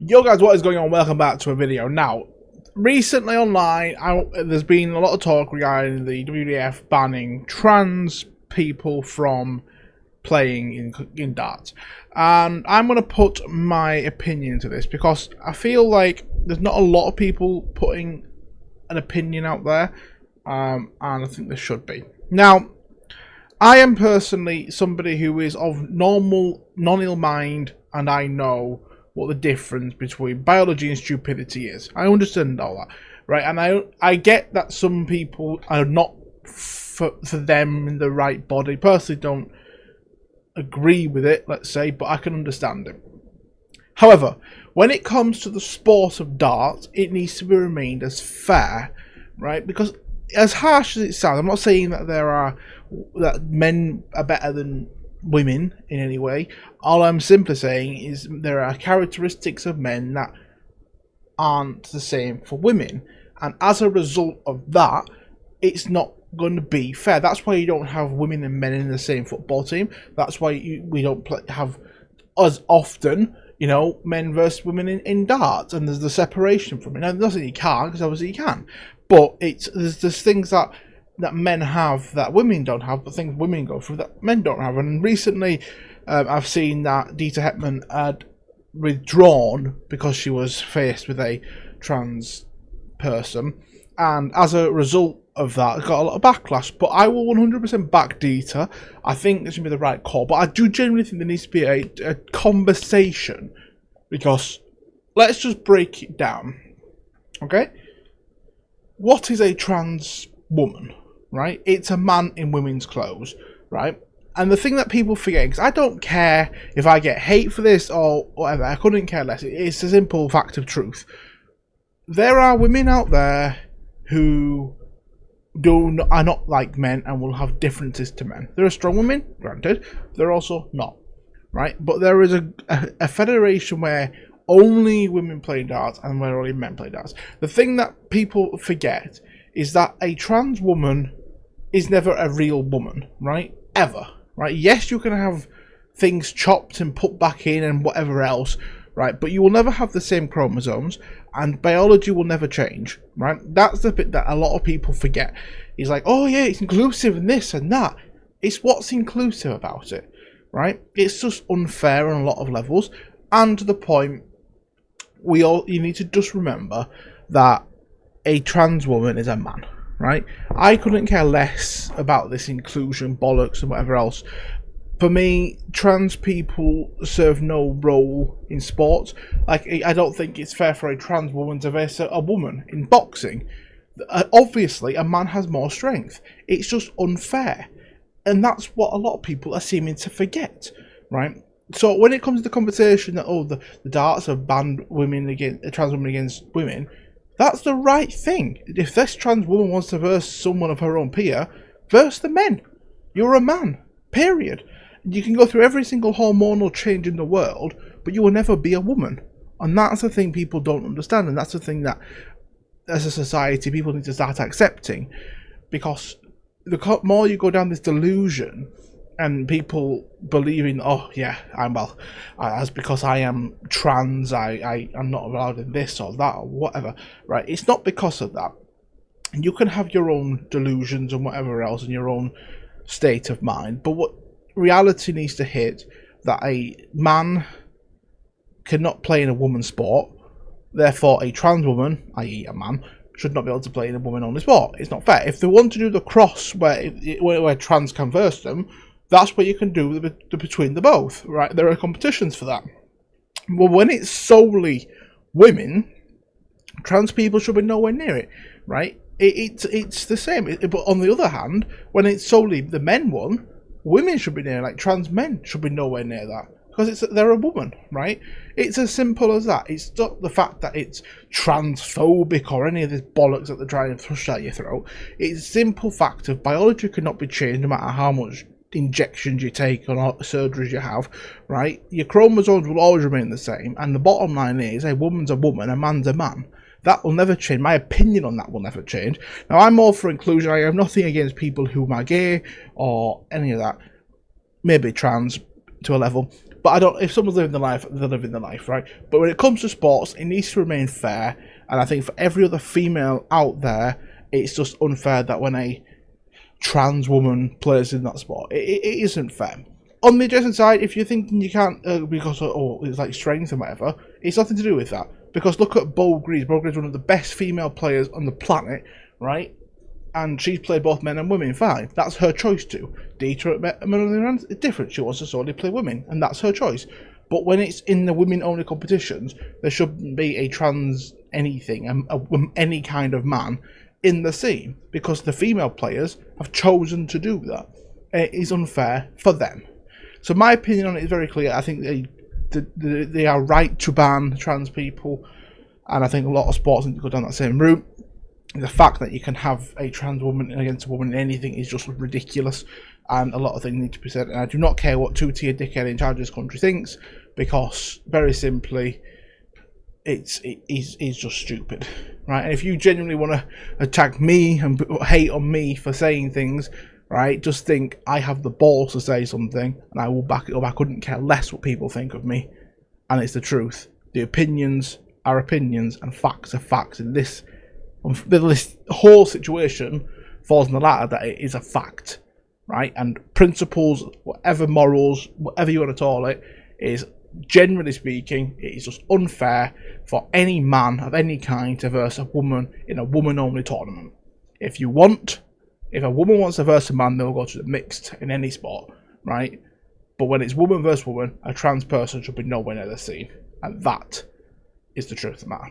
Yo guys, what is going on? Welcome back to a video. Now, recently online, there's been a lot of talk regarding the WWF banning trans people from playing in darts. And I'm going to put my opinion into this because I feel like there's not a lot of people putting an opinion out there, and I think there should be. Now, I am personally somebody who is of non-ill mind, and I know what the difference between biology and stupidity is. I understand all that, right? And I get that some people are not for them in the right body. Personally, don't agree with it, let's say, but I can understand it. However, when it comes to the sport of darts, it needs to be remained as fair, right? Because as harsh as it sounds, I'm not saying that that men are better than women in any way. All I'm simply saying is there are characteristics of men that aren't the same for women, and as a result of that, it's not going to be fair. That's why you don't have women and men in the same football team. That's why we don't have as often, you know, men versus women in darts, and there's the separation from it. Now, nothing you can't, because obviously you can, but there's things that men have that women don't have, but things women go through that men don't have. And recently, I've seen that Dieter Hetman had withdrawn because she was faced with a trans person, and as a result of that, got a lot of backlash. But I will 100% back Dieter. I think this should be the right call, but I do genuinely think there needs to be a conversation, because let's just break it down. Okay, what is a trans woman? Right, it's a man in women's clothes, right? And the thing that people forget, because I don't care if I get hate for this or whatever, I couldn't care less. It's a simple fact of truth. There are women out there who are not like men and will have differences to men. There are strong women, granted. They're also not, right? But there is a federation where only women play darts and where only men play darts. The thing that people forget is that a trans woman is never a real woman, right? Ever, right? Yes, you can have things chopped and put back in and whatever else, right? But you will never have the same chromosomes, and biology will never change, right? That's the bit that a lot of people forget. It's like, oh yeah, it's inclusive and this and that. It's what's inclusive about it, right? It's just unfair on a lot of levels, and to the point, you need to just remember that a trans woman is a man, right? I couldn't care less about this inclusion bollocks and whatever else. For me, trans people serve no role in sports. Like, I don't think it's fair for a trans woman to face a woman in boxing. Obviously, a man has more strength. It's just unfair, and that's what a lot of people are seeming to forget, right? So when it comes to the conversation that the darts have banned trans women against women, that's the right thing. If this trans woman wants to verse someone of her own peer, verse the men. You're a man, period. You can go through every single hormonal change in the world, but you will never be a woman. And that's the thing people don't understand, and that's the thing that, as a society, people need to start accepting. Because the more you go down this delusion, and people believing, oh yeah, as because I am trans, I'm not allowed in this or that or whatever, right? It's not because of that. You can have your own delusions and whatever else in your own state of mind, but what reality needs to hit, that a man cannot play in a woman's sport, therefore a trans woman, i.e. a man, should not be able to play in a woman-only sport. It's not fair. If they want to do the cross where trans can verse them, that's what you can do between the both, right? There are competitions for that. But when it's solely women, trans people should be nowhere near it, right? It's the same. But on the other hand, when it's solely the men one, women should be near, like trans men should be nowhere near that, because they're a woman, right? It's as simple as that. It's not the fact that it's transphobic or any of this bollocks that they're trying to push down your throat. It's a simple fact of biology cannot be changed no matter how much injections you take or surgeries you have, right? Your chromosomes will always remain the same, and the bottom line is a woman's a woman, a man's a man. That will never change. My opinion on that will never change. Now, I'm all for inclusion. I have nothing against people who are gay or any of that. Maybe trans to a level, But I don't. If someone's living their life, they're living their life, right? But when it comes to sports, it needs to remain fair. And I think for every other female out there, it's just unfair that when a trans woman plays in that sport, it isn't fair. On the adjacent side, if you're thinking you can't because it's like strength and whatever, it's nothing to do with that. Because look at Bo Grease. Bo Grease is one of the best female players on the planet, right? And she's played both men and women, fine. That's her choice too. Dieter at Men on the Hands, it's different. She wants to solely play women, and that's her choice. But when it's in the women-only competitions, there shouldn't be a trans anything, any kind of man in the scene, because the female players have chosen to do that. It is unfair for them. So my opinion on it is very clear. I think they are right to ban trans people, and I think a lot of sports need to go down that same route. The fact that you can have a trans woman against a woman in anything is just ridiculous, and a lot of things need to be said. And I do not care what two-tier dickhead in charge of this country thinks, because very simply, it's just stupid, right? And if you genuinely want to attack me and hate on me for saying things, right, just think I have the balls to say something, and I will back it up. I couldn't care less what people think of me, and it's the truth. The opinions are opinions, and facts are facts. In this whole situation falls in the latter that it is a fact, right? And principles, whatever morals, whatever you want to call it, is generally speaking, it is just unfair for any man of any kind to verse a woman in a woman-only tournament. If a woman wants to verse a man, they'll go to the mixed in any sport, right? But when it's woman versus woman, a trans person should be nowhere near the scene, and that is the truth of the matter.